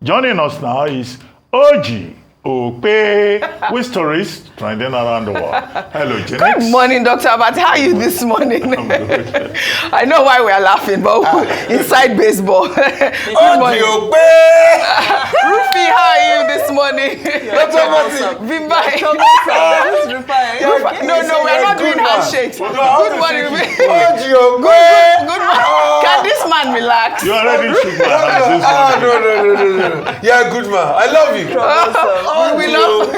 Joining us now is OjyOkpe with stories trending around the world. Hello, Janet. Good morning, Dr. Abati. How are you this morning? I'm good. I know why we are laughing, but inside baseball. OjyOkpe! Rufy, how are you this morning? Dr. Abati. Bimbai. No, we are not doing handshakes. Good morning, Rufy. OjyOkpe! Good morning. Can this man relax? You already shook my hand. No. Yeah, good man. I love you. We love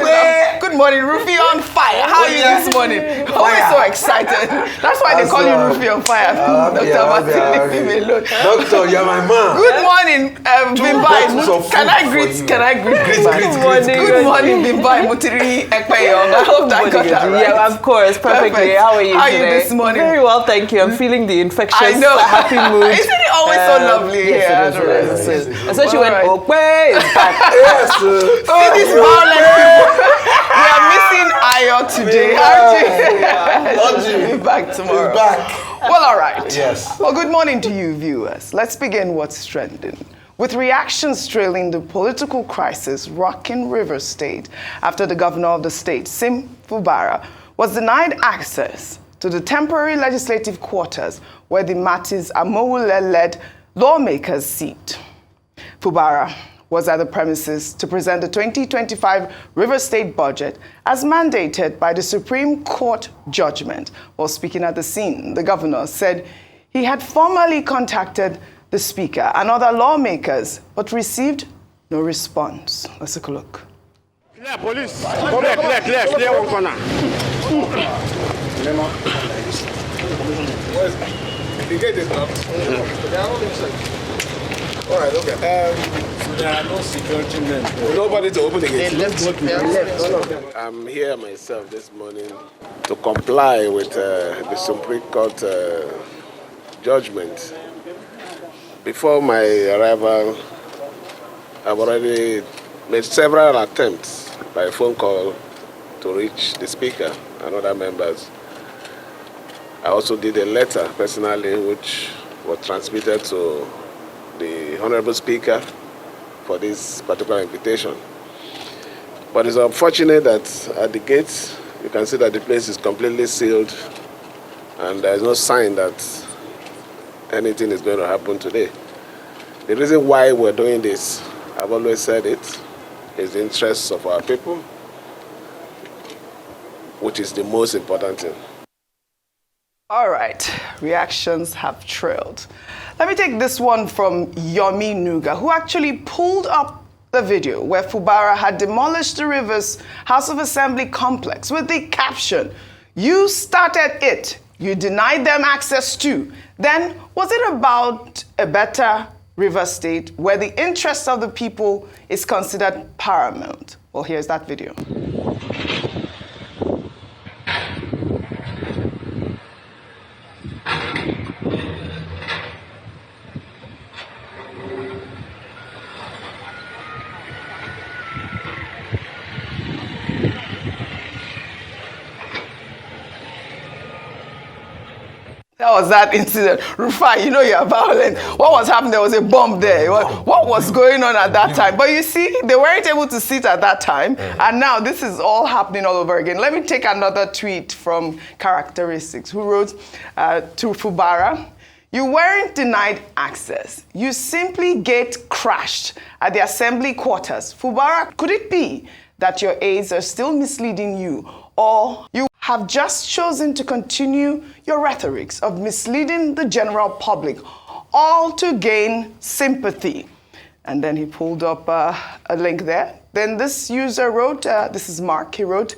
Good morning, Rufy on fire. How are you this morning? Always so excited. That's why they call you Rufy on fire. Dr. Abati, leave me alone. Doctor, you're my man. Good morning, Bimbai. Can I greet? Good morning, Bimbai Mutiri Ekpeyong. I hope that got that right. Yeah, of course, perfectly. Perfect. How are you How are today? you this morning? Very well, thank you. I'm feeling the infectious, I know. happy mood. Isn't it always so lovely here? Yes, it is. Especially when Okpe is back. Yes. See these violent people. We are missing Ayo today, aren't we? We'll be back tomorrow. He's back. Well, all right. Yes. Well, good morning to you, viewers. Let's begin what's trending. With reactions trailing the political crisis rocking Rivers State after the governor of the state, Nyesom Wike, was denied access to the temporary legislative quarters where the Martins Amaewhule-led lawmakers seat. Fubara was at the premises to present the 2025 Rivers State budget as mandated by the Supreme Court judgment. While speaking at the scene, the governor said he had formally contacted the speaker and other lawmakers, but received no response. Let's take a look. Clear, police. Clear one corner. The gate is locked. All right, okay. So there are no security men. Nobody to open the gate. I'm here myself this morning to comply with the Supreme Court judgment. Before my arrival, I've already made several attempts by phone call to reach the Speaker and other members. I also did a letter personally which was transmitted to the Honorable Speaker for this particular invitation. But it's unfortunate that at the gates, you can see that the place is completely sealed and there's no sign that anything is going to happen today. The reason why we're doing this, I've always said it, is the interests of our people, which is the most important thing. All right, reactions have trailed. Let me take this one from Yomi Nuga, who actually pulled up the video where Fubara had demolished the Rivers House of Assembly complex with the caption, "You started it, you denied them access to." Then, was it about a better River State where the interest of the people is considered paramount? Well, here's that video. That was that incident. Rufai, you know you're violent. What was happening? There was a bomb there. What was going on at that time? But you see, they weren't able to sit at that time. And now this is all happening all over again. Let me take another tweet from Characteristics, who wrote to Fubara, "You weren't denied access. You simply gate crashed at the assembly quarters. Fubara, could it be that your aides are still misleading you, or you have just chosen to continue your rhetorics of misleading the general public, all to gain sympathy?" And then he pulled up a link there. Then this user wrote, this is Mark, he wrote,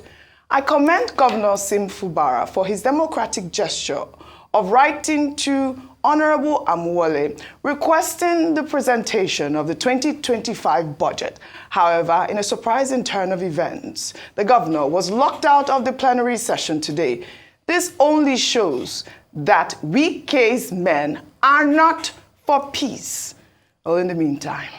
"I commend Governor Nyesom Wike for his democratic gesture of writing to Honorable Amaewhule requesting the presentation of the 2025 budget. However, in a surprising turn of events, the governor was locked out of the plenary session today. This only shows that Wike's men are not for peace." Well, in the meantime,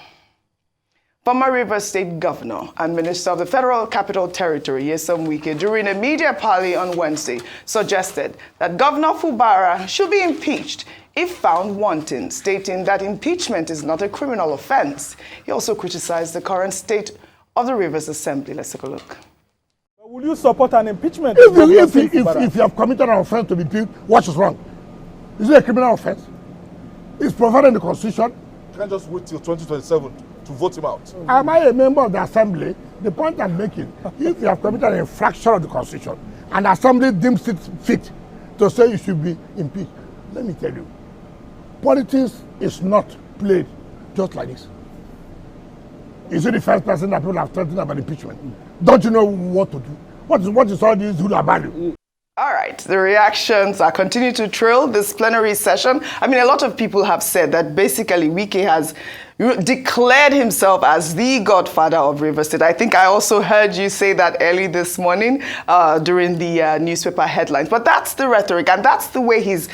Former Rivers State Governor and Minister of the Federal Capital Territory, Nyesom Wike, during a media parley on Wednesday, suggested that Governor Fubara should be impeached if found wanting, stating that impeachment is not a criminal offense. He also criticized the current state of the Rivers Assembly. Let's take a look. Will you support an impeachment? If you have committed an offense to be impeached, what is wrong? Is it a criminal offense? It's provided in the Constitution. You can't just wait till 2027 to vote him out. Am I a member of the Assembly? The point I'm making, if you have committed an infraction of the Constitution and the Assembly deems it fit to say you should be impeached, let me tell you, politics is not played just like this. Is it the first person that people have threatened about impeachment? Don't you know what to do? What is all this do about you? All right, the reactions are continuing to trail this plenary session. I mean, a lot of people have said that basically Wike has declared himself as the godfather of Rivers State. I think I also heard you say that early this morning during the newspaper headlines. But that's the rhetoric, and that's the way he's,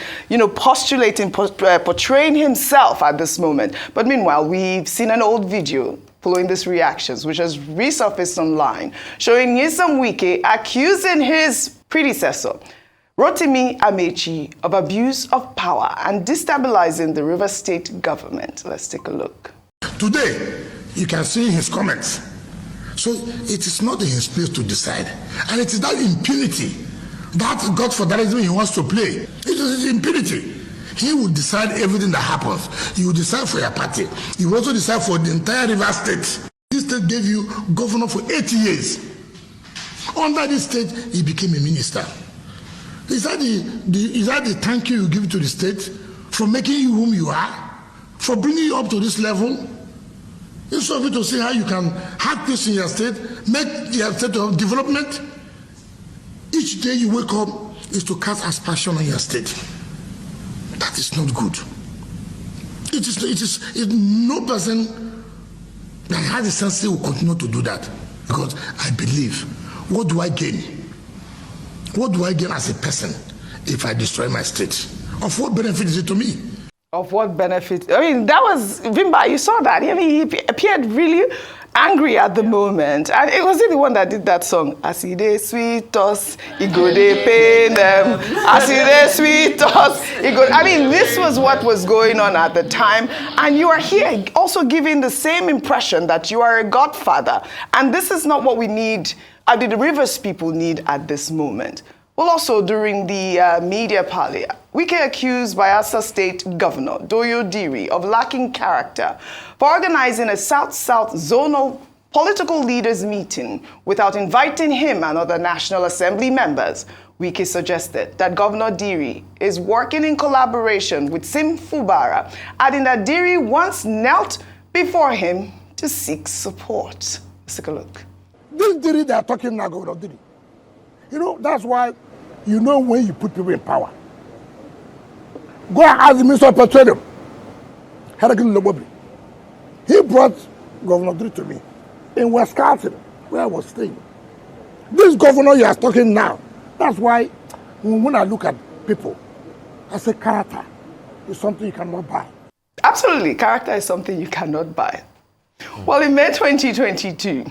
postulating, portraying himself at this moment. But meanwhile, we've seen an old video following these reactions, which has resurfaced online, showing Nyesom Wike accusing his predecessor, Rotimi Amaechi, of abuse of power and destabilizing the Rivers State government. Let's take a look. Today, you can see his comments. So it is not in his place to decide. And it is that impunity, that godfatherism he wants to play. It is impunity. He will decide everything that happens. He will decide for your party. He will also decide for the entire Rivers State. This state gave you governor for 8 years. Under this state, he became a minister. Is that the thank you give to the state for making you whom you are, for bringing you up to this level? Instead of you to see how you can have peace in your state, make your state of development. Each day you wake up is to cast aspersion on your state. That is not good. It is no person that has the sense will continue to do that, because I believe, what do I gain? What do I gain as a person if I destroy my state? Of what benefit is it to me? Of what benefit? I mean, that was Vimba. You saw that. I mean, he appeared really angry at the moment. And it was the one that did that song. As they sweet us, he go they pain them. As they sweet us, he go. I mean, this was what was going on at the time. And you are here also giving the same impression that you are a godfather. And this is not what we need, the Rivers people need at this moment. Well, also during the media parley, Wike accused Bayelsa State Governor Doyo Diri of lacking character for organizing a South-South zonal political leaders meeting without inviting him and other National Assembly members. Wike suggested that Governor Diri is working in collaboration with Sim Fubara, adding that Diri once knelt before him to seek support. Let's take a look. This Diri they are talking now, Governor Diri. That's why, when you put people in power. Go and ask the Minister of Petroleum. He brought Governor Diri to me in Wisconsin, where I was staying. This governor you are talking now, that's why when I look at people, I say character is something you cannot buy. Absolutely, character is something you cannot buy. Well, in May 2022,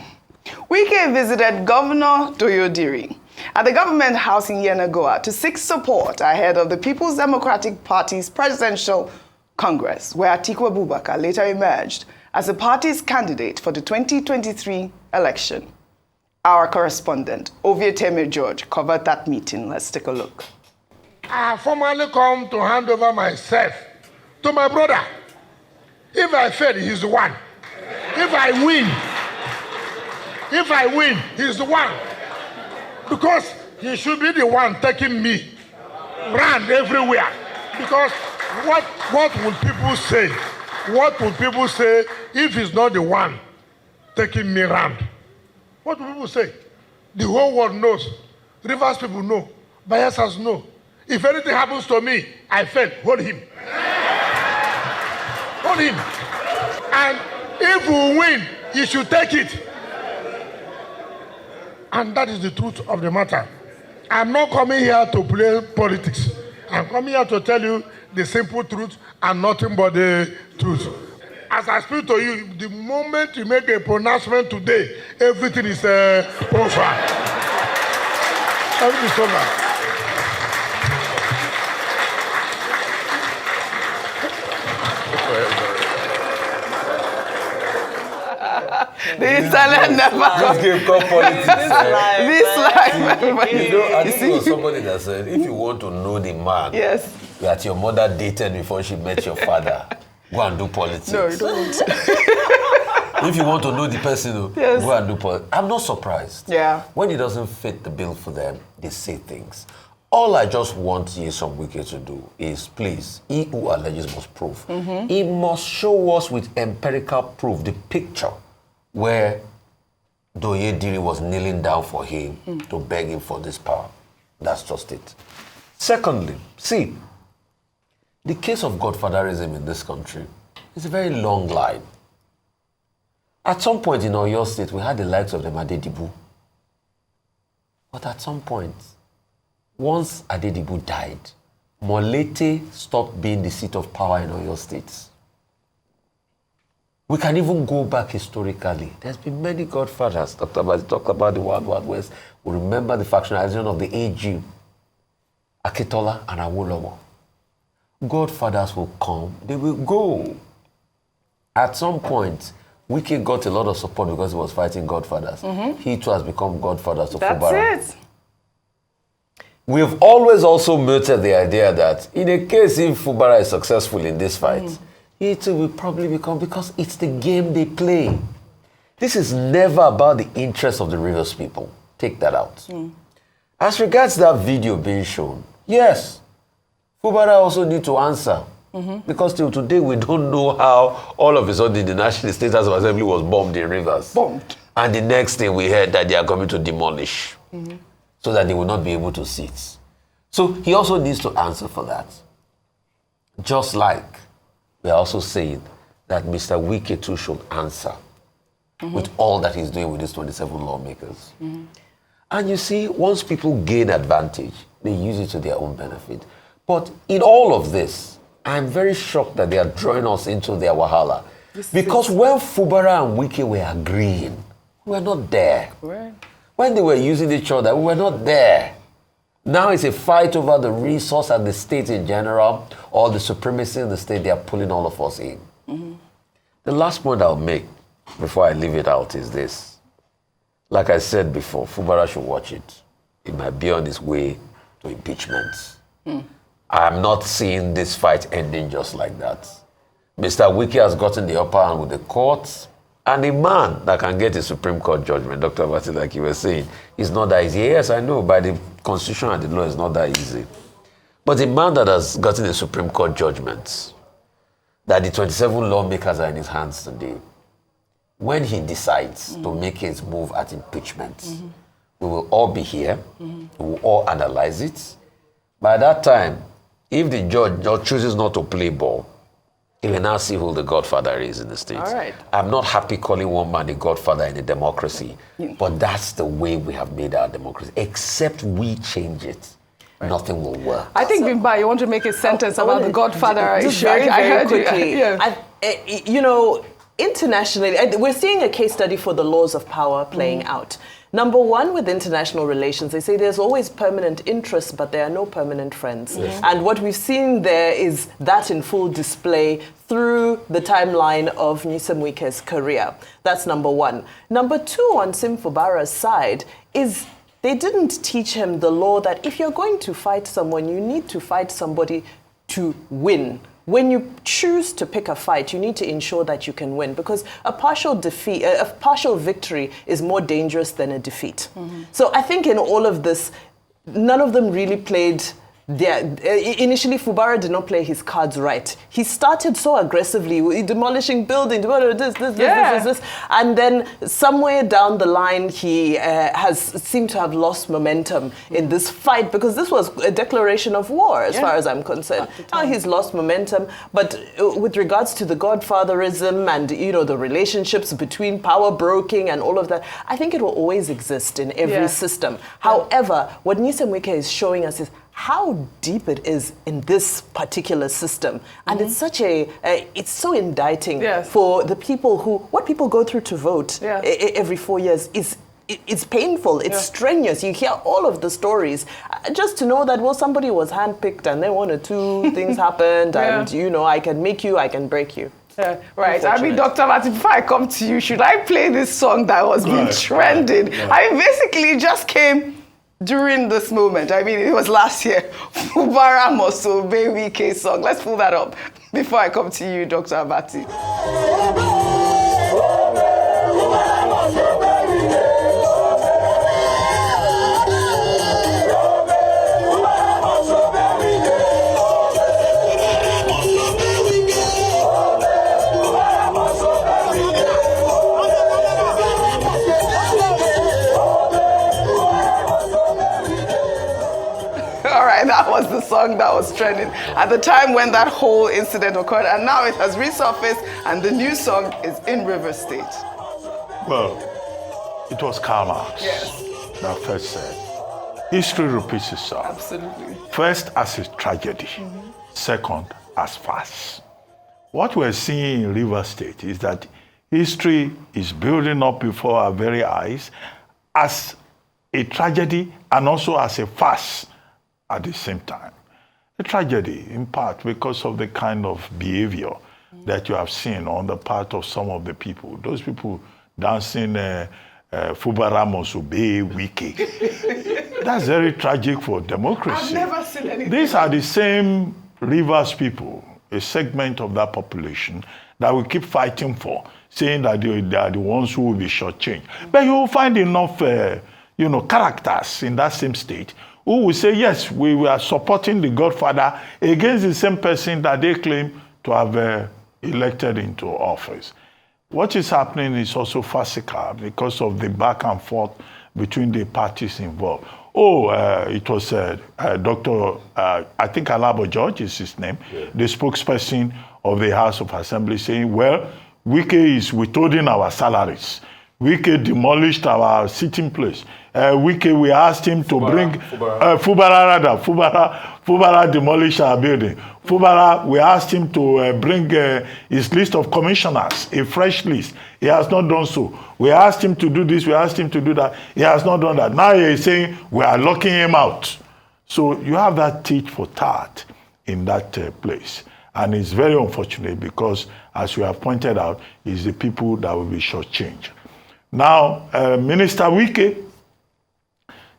Wike visited Governor Doyo Diri at the government house in Yenagoa to seek support ahead of the People's Democratic Party's presidential Congress, where Atiku Abubakar later emerged as the party's candidate for the 2023 election. Our correspondent, Ovieteme George, covered that meeting. Let's take a look. I formally come to hand over myself to my brother. If I fail, he's the one. If I win, he's the one. Because he should be the one taking me round everywhere. Because what will people say? What will people say if he's not the one taking me round? What will people say? The whole world knows. Rivers people know. Bayelsas know. If anything happens to me, I fail. Hold him. Hold him. And if we win, he should take it. And that is the truth of the matter. I'm not coming here to play politics. I'm coming here to tell you the simple truth and nothing but the truth. as I speak to you, the moment you make a pronouncement today, everything is over. Everything is over. The internet never. This game called politics. This life. You know, I think there was somebody that said, if you want to know the man Yes. that your mother dated before she met your father, go and do politics. No, don't. If you want to know the person, Yes. go and do politics. I'm not surprised. Yeah. When it doesn't fit the bill for them, they say things. All I just want Nyesom Wike to do is, please, he who alleges must prove. He must show us with empirical proof the picture where Doye Diri was kneeling down for him to beg him for this power. That's just it. Secondly, see, the case of godfatherism in this country is a very long line. At some point in Oyo State, we had the likes of the Adedibu. But at some point, once Adedibu died, Molete stopped being the seat of power in Oyo State. We can even go back historically. There's been many godfathers. Dr. Abadi talked about the Wild Wild West. We remember the factionalization of the AG, Akitola and Awolowo. Godfathers will come, they will go. At some point, Wike got a lot of support because he was fighting godfathers. He too has become godfathers to Fubara. That's it. We have always also mooted the idea that in a case if Fubara is successful in this fight, he too will probably become, because it's the game they play. This is never about the interests of the Rivers people. Take that out. As regards that video being shown, yes, Fubara also need to answer. Because till today, we don't know how all of a sudden the National State House of Assembly was bombed in Rivers. Bombed. And the next thing we heard that they are coming to demolish so that they will not be able to sit. So he also needs to answer for that. Just like we are also saying that Mr. Wike too should answer with all that he's doing with these 27 lawmakers. And you see, once people gain advantage, they use it to their own benefit. But in all of this, I'm very shocked that they are drawing us into their wahala. Because when Fubara and Wike were agreeing, we were not there. Right. When they were using each other, we were not there. Now it's a fight over the resource and the state in general, or the supremacy in the state. They are pulling all of us in. The last point I'll make before I leave it out is this. Like I said before, Fubara should watch it. It might be on its way to impeachment. I'm not seeing this fight ending just like that. Mr. Wike has gotten the upper hand with the courts, and a man that can get a Supreme Court judgment, Dr. Abati, like you were saying, is not that easy. Yes, I know, by the Constitution and the law, it's not that easy. But a man that has gotten a Supreme Court judgment, that the 27 lawmakers are in his hands today, when he decides to make his move at impeachment, we will all be here, we will all analyze it. By that time, if the judge chooses not to play ball, he will now see who the godfather is in the state. All right. I'm not happy calling one man the godfather in a democracy, but that's the way we have made our democracy. Except we change it, nothing will work. I think, Bimba, you want to make a sentence about the godfather just issue. very, I very heard quickly. you. You know, internationally, we're seeing a case study for the laws of power playing out. Number one, with international relations, they say there's always permanent interests, but there are no permanent friends. And what we've seen there is that in full display through the timeline of Nyesom Wike's career. That's number one. Number two, on Sim Fubara's side, is they didn't teach him the law that if you're going to fight someone, you need to fight somebody to win. When you choose to pick a fight, you need to ensure that you can win, because a partial defeat, a partial victory is more dangerous than a defeat. So I think in all of this, none of them really played initially, Fubara did not play his cards right. He started so aggressively, demolishing buildings, this. And then somewhere down the line, he has seemed to have lost momentum in this fight, because this was a declaration of war, as far as I'm concerned. Now he's lost momentum, but with regards to the godfatherism and, the relationships between power broking and all of that, I think it will always exist in every system. However, what Nyesom Wike is showing us is how deep it is in this particular system. And it's such it's so indicting for the people who, what people go through to vote every 4 years it's painful, it's strenuous. You hear all of the stories. Just to know that, well, somebody was handpicked and then 1 or 2 things happened and, you know, I can make you, I can break you. Right. I mean, Dr. Martin, before I come to you, should I play this song that was been trending? I mean, basically, it just came during this moment. I mean, it was last year. Fubara must obey Wike song. Let's pull that up before I come to you, Dr. Abati. That was the song that was trending at the time when that whole incident occurred, and now it has resurfaced, and the new song is in River State. Well, it was Karl Marx that first said, history repeats itself. Absolutely. First as a tragedy, second as farce. What we're seeing in River State is that history is building up before our very eyes as a tragedy and also as a farce at the same time. A tragedy, in part, because of the kind of behavior that you have seen on the part of some of the people. Those people dancing Fubara must obey Wike. That's very tragic for democracy. I've never seen anything. These are the same Rivers people, a segment of that population that we keep fighting for, saying that they are the ones who will be shortchanged. But you will find enough characters in that same state who will say, yes, we are supporting the Godfather against the same person that they claim to have elected into office. What is happening is also farcical because of the back and forth between the parties involved. It was Dr. I think Alabo George is his name, the spokesperson of the House of Assembly, saying, well, Wike is withholding our salaries. Wike demolished our sitting place. Wike, we asked him to bring Fubara demolished our building. Fubara, we asked him to bring his list of commissioners, a fresh list. He has not done so. We asked him to do this, we asked him to do that. He has not done that. Now he is saying we are locking him out. So you have that tit for tat in that place. And it's very unfortunate because, as you have pointed out, it's the people that will be shortchanged. Now, Minister Wike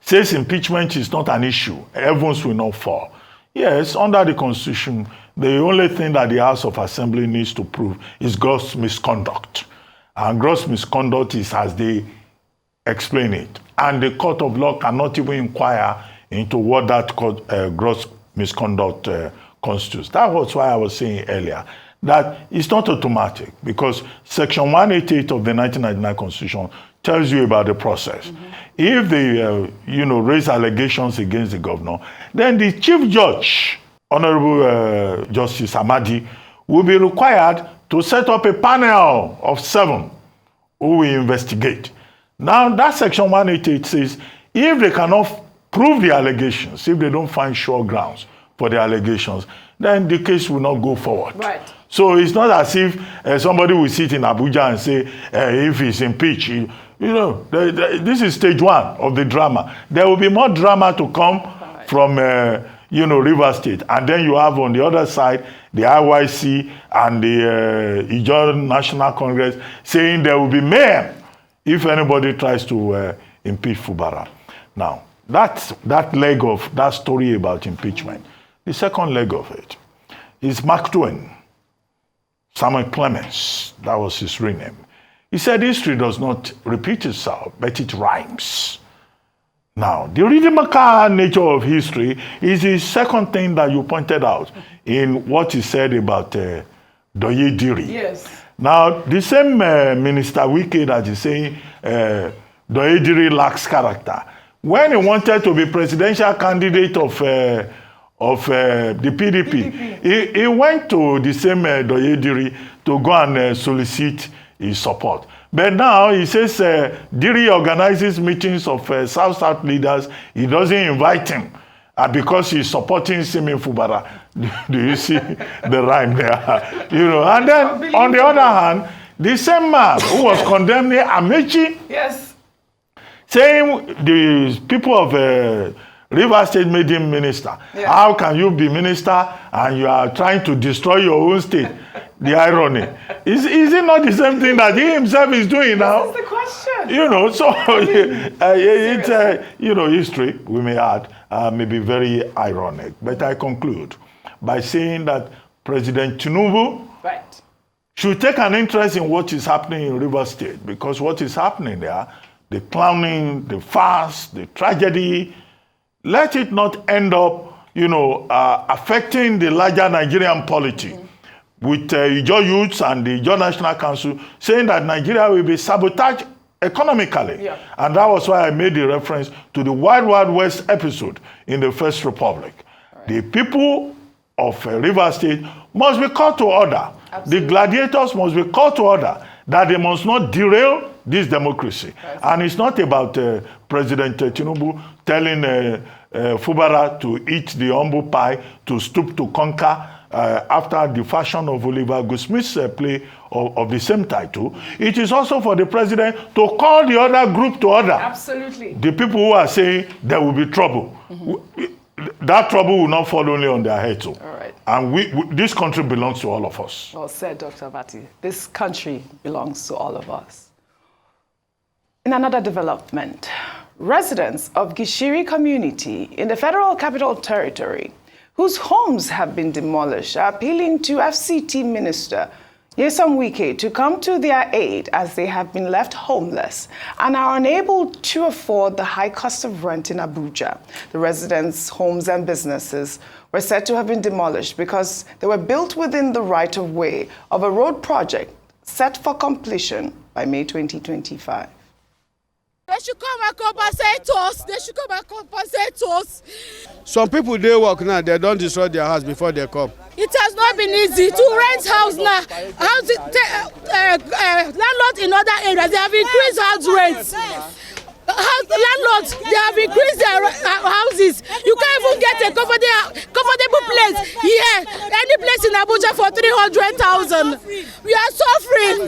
says impeachment is not an issue. Heavens will not fall. Yes, under the Constitution, the only thing that the House of Assembly needs to prove is gross misconduct. And gross misconduct is as they explain it. And the court of law cannot even inquire into what that gross misconduct constitutes. That was why I was saying earlier that it's not automatic, because Section 188 of the 1999 Constitution tells you about the process. If they, raise allegations against the governor, then the chief judge, Honorable Justice Amadi, will be required to set up a panel of 7 who will investigate. Now, that Section 188 says, if they cannot prove the allegations, if they don't find sure grounds for the allegations, then the case will not go forward. Right. So it's not as if somebody will sit in Abuja and say, if he's impeached, this is stage 1 of the drama. There will be more drama to come from, River State. And then you have on the other side, the IYC and the Ijaw National Congress saying there will be mayhem if anybody tries to impeach Fubara. Now, that's that leg of that story about impeachment. The second leg of it is Mark Twain, Samuel Clemens, that was his real name. He said history does not repeat itself, but it rhymes. Now, the rhythmical nature of history is the second thing that you pointed out in what he said about Doye Diri. Yes. Now, the same Minister Wike that is saying Doye Diri lacks character, when he wanted to be presidential candidate of the PDP. He went to the same Doye Diri to go and solicit his support. But now he says Diri organizes meetings of South-South leaders. He doesn't invite him. because he's supporting Simi Fubara. Do you see the rhyme there? You know, and then on the other hand, the same man who was condemning Amaechi, Yes. saying the people of Rivers State made him minister. Yeah. How can you be minister and you are trying to destroy your own state? The irony. Is it not the same thing that he himself is doing now? That's the question. You know, so it's, you know, history, we may add, may be very ironic. But I conclude by saying that President Tinubu should take an interest in what is happening in Rivers State, because what is happening there, the clowning, the farce, the tragedy, let it not end up, you know, affecting the larger Nigerian polity. With Ijaw Youths and the Ijaw National Council saying that Nigeria will be sabotaged economically. Yeah. And that was why I made the reference to the Wild Wild West episode in the First Republic. Right. The people of Rivers State must be called to order. Absolutely. The gladiators must be called to order, that they must not derail this democracy. Right. And it's not about President Tinubu telling Fubara to eat the humble pie, to stoop to conquer, after the fashion of Oliver Goldsmith's play of the same title. It is also for the president to call the other group to order. Absolutely. The people who are saying there will be trouble. That trouble will not fall only on their heads. All right. And this country belongs to all of us. Well said, Dr. Abati. This country belongs to all of us. In another development, residents of Gishiri community in the Federal Capital Territory whose homes have been demolished are appealing to FCT Minister Nyesom Wike to come to their aid as they have been left homeless and are unable to afford the high cost of rent in Abuja. The residents' homes and businesses were said to have been demolished because they were built within the right-of-way of a road project set for completion by May 2025. They should come and compensate us. They should come and compensate us. Some people, they work now, they don't destroy their house before they come. It has not been easy to rent house now. Landlords in other areas, they have increased house rents. Landlords, they have increased their houses. You can't even get a comfortable place here. Any place in Abuja for 300,000. We are suffering.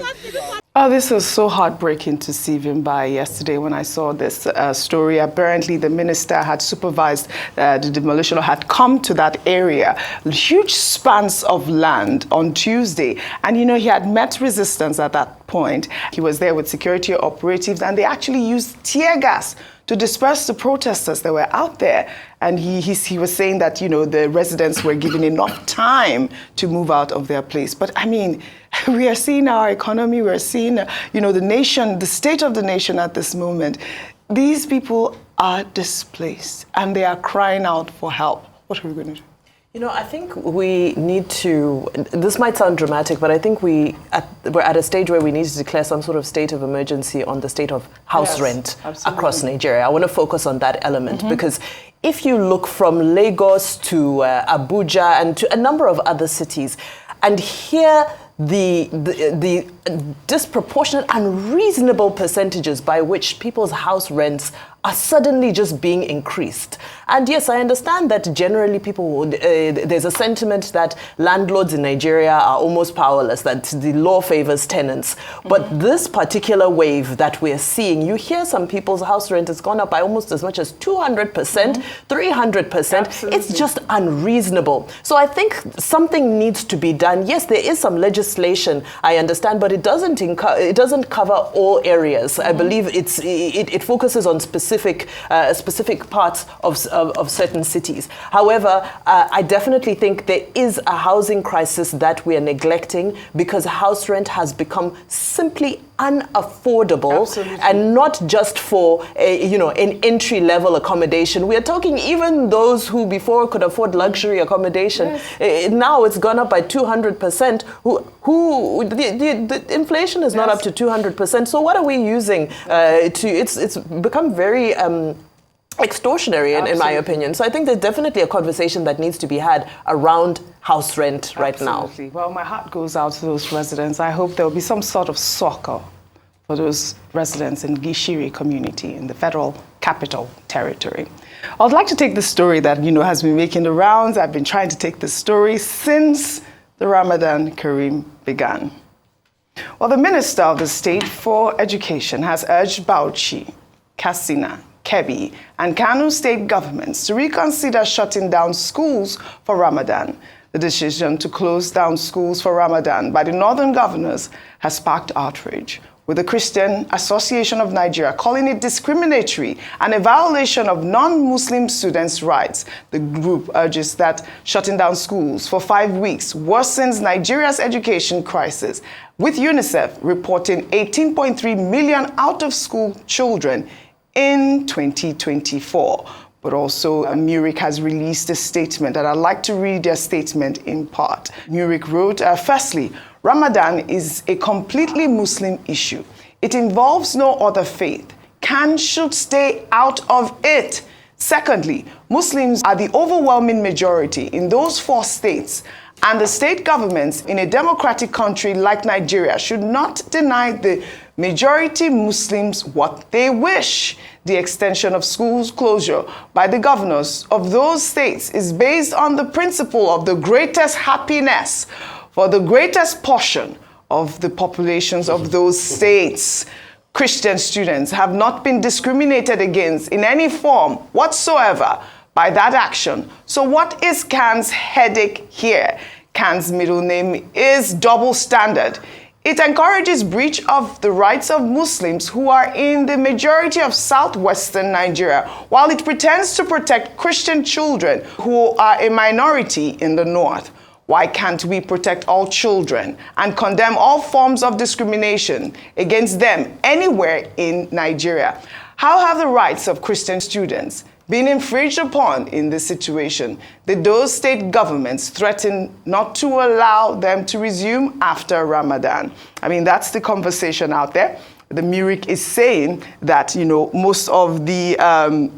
Oh, this was so heartbreaking to see Vimba yesterday when I saw this story. Apparently, the minister had supervised the demolition or had come to that area, huge spans of land on Tuesday. And, you know, he had met resistance at that point. He was there with security operatives, and they actually used tear gas to disperse the protesters that were out there. And he was saying that, you know, the residents were given enough time to move out of their place. But, I mean, we are seeing our economy, we're seeing, you know, the nation, the state of the nation at this moment. These people are displaced and they are crying out for help. What are we going to do? You know, I think we need to, this might sound dramatic, but I think we're at a stage where we need to declare some sort of state of emergency on the state of house rent across Nigeria. I want to focus on that element because if you look from Lagos to Abuja and to a number of other cities, and here the disproportionate, unreasonable percentages by which people's house rents are suddenly just being increased. And yes, I understand that generally people would, there's a sentiment that landlords in Nigeria are almost powerless, that the law favors tenants. But this particular wave that we're seeing, you hear some people's house rent has gone up by almost as much as 200%, 300%. Absolutely. It's just unreasonable. So I think something needs to be done. Yes, there is some legislation, I understand, but it doesn't cover all areas. I believe it focuses on specific parts of certain cities. However, I definitely think there is a housing crisis that we are neglecting because house rent has become simply unaffordable. And not just for an entry-level accommodation. We are talking even those who before could afford luxury accommodation. Yes. Now it's gone up by 200%. The inflation is not up to 200%. So what are we using it's become very extortionary in my opinion. So I think there's definitely a conversation that needs to be had around house rent right now. Well, my heart goes out to those residents. I hope there will be some sort of succor for those residents in Gishiri community in the Federal Capital Territory. I'd like to take the story that, has been making the rounds. I've been trying to take the story since the Ramadan Kareem began. Well, the Minister of the State for Education has urged Bauchi, Katsina, Kebbi, and Kano state governments to reconsider shutting down schools for Ramadan. The decision to close down schools for Ramadan by the northern governors has sparked outrage, with the Christian Association of Nigeria calling it discriminatory and a violation of non-Muslim students' rights. The group urges that shutting down schools for 5 weeks worsens Nigeria's education crisis, with UNICEF reporting 18.3 million out-of-school children in 2024. But also, MURIC has released a statement, and I'd like to read their statement in part. MURIC wrote, firstly, Ramadan is a completely Muslim issue. It involves no other faith. CAN should stay out of it. Secondly, Muslims are the overwhelming majority in those 4 states, and the state governments in a democratic country like Nigeria should not deny the majority Muslims what they wish. The extension of schools closure by the governors of those states is based on the principle of the greatest happiness for the greatest portion of the populations of those states. Christian students have not been discriminated against in any form whatsoever by that action. So what is CAN's headache here? CAN's middle name is double standard. It encourages breach of the rights of Muslims who are in the majority of southwestern Nigeria, while it pretends to protect Christian children who are a minority in the north. Why can't we protect all children and condemn all forms of discrimination against them anywhere in Nigeria? How have the rights of Christian students been infringed upon in this situation? Did those state governments threaten not to allow them to resume after Ramadan? I mean, that's the conversation out there. The MURIC is saying that, most of the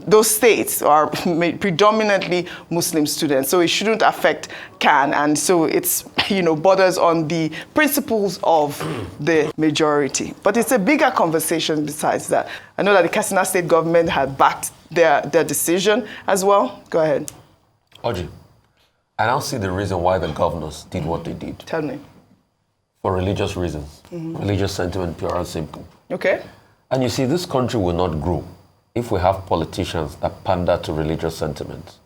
those states are predominantly Muslim students, so it shouldn't affect CAN, and so it's borders on the principles of the majority. But it's a bigger conversation besides that. I know that the Katsina state government had backed their decision as well. Go ahead. Oji, I now see the reason why the governors did what they did. Tell me. For religious reasons, religious sentiment, pure and simple. Okay. And you see, this country will not grow if we have politicians that pander to religious sentiments.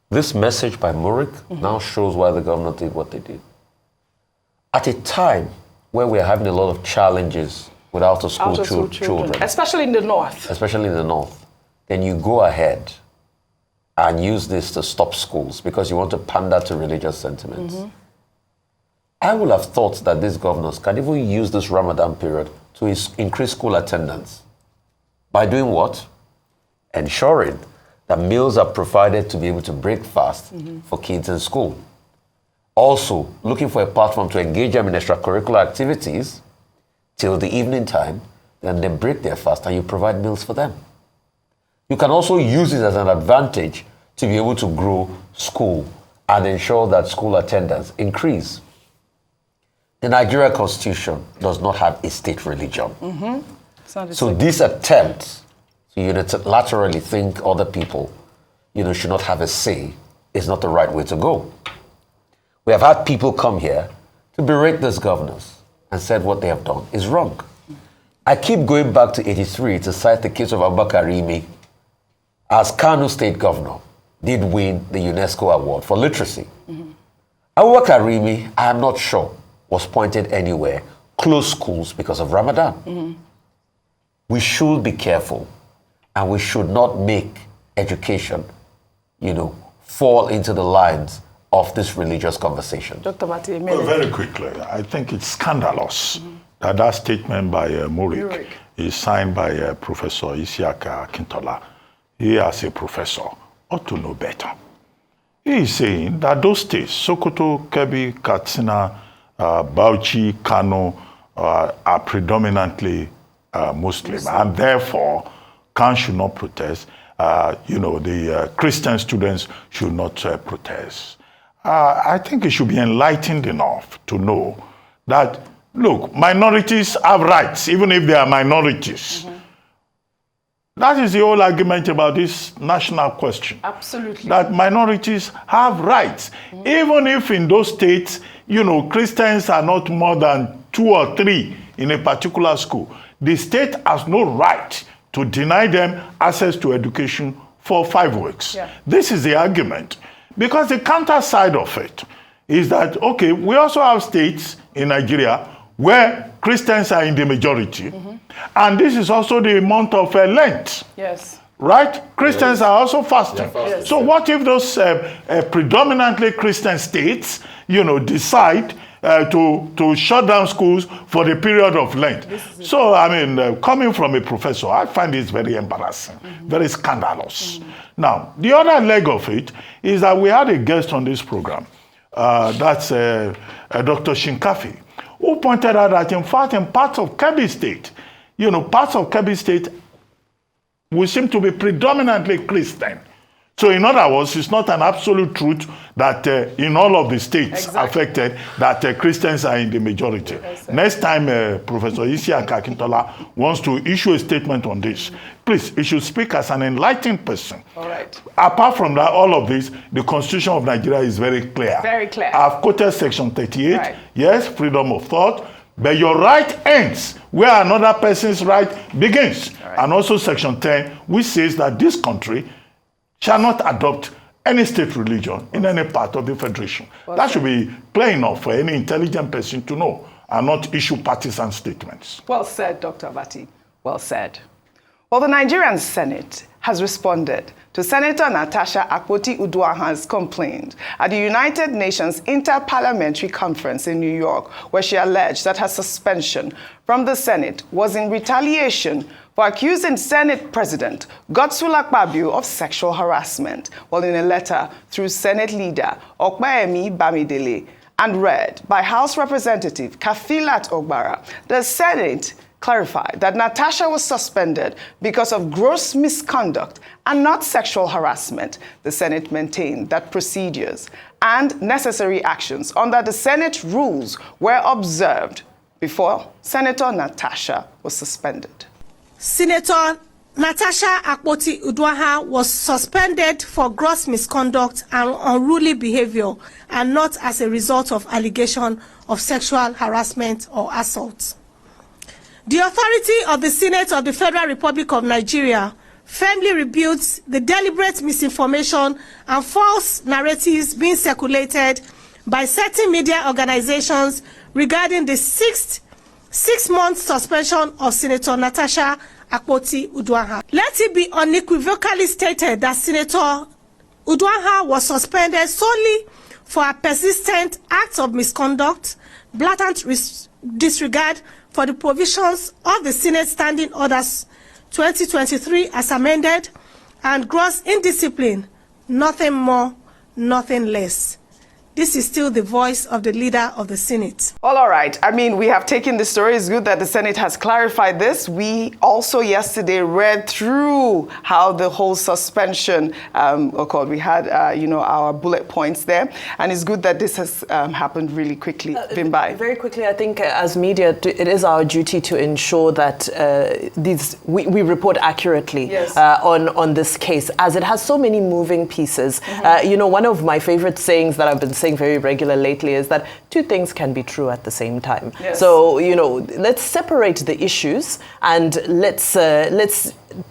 This message by MURIC now shows why the governor did what they did. At a time where we are having a lot of challenges with out-of-school children, especially in the north. Especially in the north, then you go ahead and use this to stop schools because you want to pander to religious sentiments. I would have thought that these governors can even use this Ramadan period to increase school attendance. By doing what? Ensuring that meals are provided to be able to break fast for kids in school. Also, looking for a platform to engage them in extracurricular activities till the evening time, then they break their fast and you provide meals for them. You can also use it as an advantage to be able to grow school and ensure that school attendance increase. The Nigeria Constitution does not have a state religion. So this attempt to unilaterally think other people, should not have a say is not the right way to go. We have had people come here to berate these governors and said what they have done is wrong. I keep going back to 83 to cite the case of Abubakar Rimi, as Kano State Governor, did win the UNESCO Award for Literacy. Abubakar Rimi, I am not sure, was pointed anywhere, closed schools because of Ramadan. We should be careful, and we should not make education, fall into the lines of this religious conversation. Dr. Martin, well, very quickly, I think it's scandalous that statement by MURIC is signed by Professor Isiaka Akintola. He, as a professor, ought to know better. He is saying that those states, Sokoto, Kebbi, Katsina, Bauchi, Kano, are predominantly Muslim, and therefore, CAN should not protest. The Christian students should not protest. I think it should be enlightened enough to know that, look, minorities have rights, even if they are minorities. That is the whole argument about this national question. Absolutely. That minorities have rights. Even if in those states, Christians are not more than 2 or 3 in a particular school, the state has no right to deny them access to education for 5 weeks. Yeah. This is the argument. Because the counter side of it is that, okay, we also have states in Nigeria where Christians are in the majority. And this is also the month of Lent. Yes. Right? Christians are also fasting. Yes. So what if those predominantly Christian states, decide to shut down schools for the period of Lent? So, coming from a professor, I find this very embarrassing, very scandalous. Now, the other leg of it is that we had a guest on this program, that's Dr. Shinkafi, who pointed out that, in fact, in parts of Kebbi State, we seem to be predominantly Christian. So in other words, it's not an absolute truth that in all of the states affected that Christians are in the majority. Next time Professor Isiaka Akintola wants to issue a statement on this, please, he should speak as an enlightened person. All right. Apart from that, all of this, the Constitution of Nigeria is very clear. Very clear. I've quoted Section 38. Right. Yes, freedom of thought. But your right ends where another person's right begins. Right. And also Section 10, which says that this country shall not adopt any state religion in any part of the federation. That should be plain enough for any intelligent person to know and not issue partisan statements. Well said, Dr. Abati. Well said. Well, the Nigerian Senate has responded to Senator Natasha Akpoti-Uduaghan's complaint at the United Nations Inter-Parliamentary Conference in New York, where she alleged that her suspension from the Senate was in retaliation for accusing Senate President Godswill Akpabio of sexual harassment. Well, in a letter through Senate leader Okpeyemi Bamidele and read by House Representative Kafilat Ogbara, the Senate clarified that Natasha was suspended because of gross misconduct and not sexual harassment. The Senate maintained that procedures and necessary actions under the Senate rules were observed before Senator Natasha was suspended. Senator Natasha Akpoti-Uduaghan was suspended for gross misconduct and unruly behavior, and not as a result of allegation of sexual harassment or assault. The authority of the Senate of the Federal Republic of Nigeria firmly rebukes the deliberate misinformation and false narratives being circulated by certain media organizations regarding the six-month suspension of Senator Natasha Akpoti-Uduaghan. Let it be unequivocally stated that Senator Uduaghan was suspended solely for a persistent act of misconduct, blatant disregard for the provisions of the Senate Standing Orders 2023 as amended, and gross indiscipline, nothing more, nothing less. This is still the voice of the leader of the Senate. Well, all right. We have taken the story. It's good that the Senate has clarified this. We also yesterday read through how the whole suspension occurred. We had, our bullet points there. And it's good that this has happened really quickly. Bimbai. Very quickly, I think as media, it is our duty to ensure that we report accurately on this case, as it has so many moving pieces. One of my favorite sayings that I've been saying very regular lately is that two things can be true at the same time. Yes. So, let's separate the issues and let's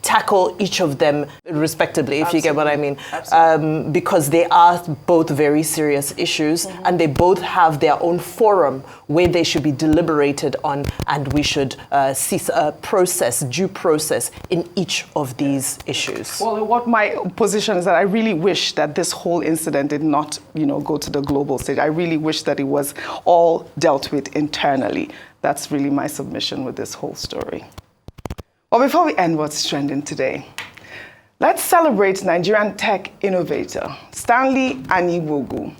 tackle each of them respectively, if you get what I mean. Because they are both very serious issues, and they both have their own forum where they should be deliberated on, and we should see a due process in each of these issues. Well, what my position is that I really wish that this whole incident did not, go to the global stage. I really wish that it was all dealt with internally. That's really my submission with this whole story. Well, before we end what's trending today, let's celebrate Nigerian tech innovator Stanley Anigbogu,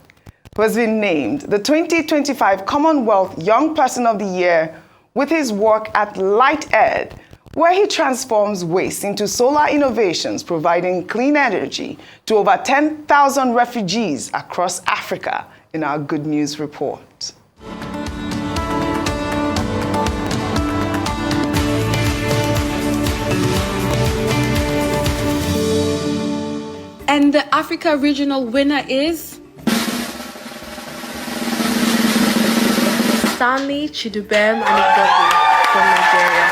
who has been named the 2025 Commonwealth Young Person of the Year with his work at LightEd, where he transforms waste into solar innovations, providing clean energy to over 10,000 refugees across Africa, in our Good News report. And the Africa regional winner is Stanley Chidubem Anigogo from Nigeria.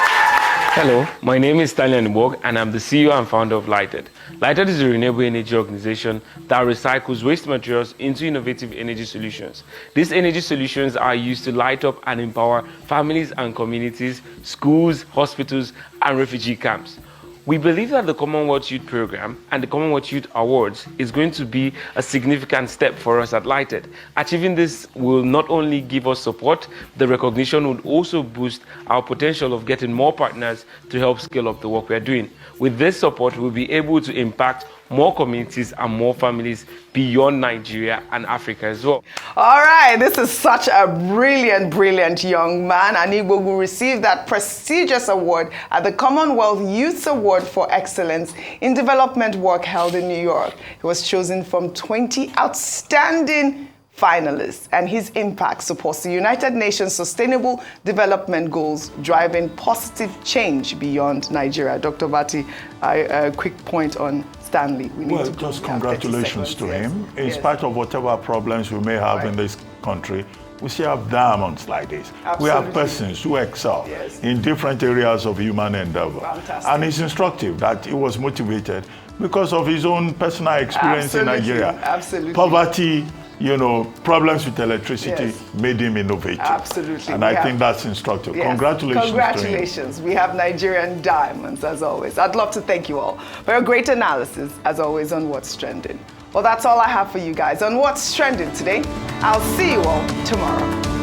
Hello, my name is Stanley Anigogo and I'm the CEO and founder of Lighted. Lighted is a renewable energy organization that recycles waste materials into innovative energy solutions. These energy solutions are used to light up and empower families and communities, schools, hospitals, and refugee camps. We believe that the Commonwealth Youth Program and the Commonwealth Youth Awards is going to be a significant step for us at Lighted. Achieving this will not only give us support, the recognition would also boost our potential of getting more partners to help scale up the work we are doing. With this support, we'll be able to impact more communities and more families beyond Nigeria and Africa as well. All right, this is such a brilliant young man. Anigogo received that prestigious award at the Commonwealth Youth Award for Excellence in Development Work held in New York. He was chosen from 20 outstanding finalists, and his impact supports the United Nations Sustainable Development Goals, driving positive change beyond Nigeria. Dr. Bati, a quick point on Stanley. Well, just congratulations to him. In spite of whatever problems we may have in this country, we still have diamonds like this. Absolutely. We have persons who excel in different areas of human endeavor. Fantastic. And it's instructive that he was motivated because of his own personal experience in Nigeria. Absolutely. Poverty, problems with electricity made him innovative. Absolutely. And I think that's instructive. Yes. Congratulations to him. Congratulations. We have Nigerian diamonds, as always. I'd love to thank you all for a great analysis, as always, on What's Trending. Well, that's all I have for you guys on What's Trending today. I'll see you all tomorrow.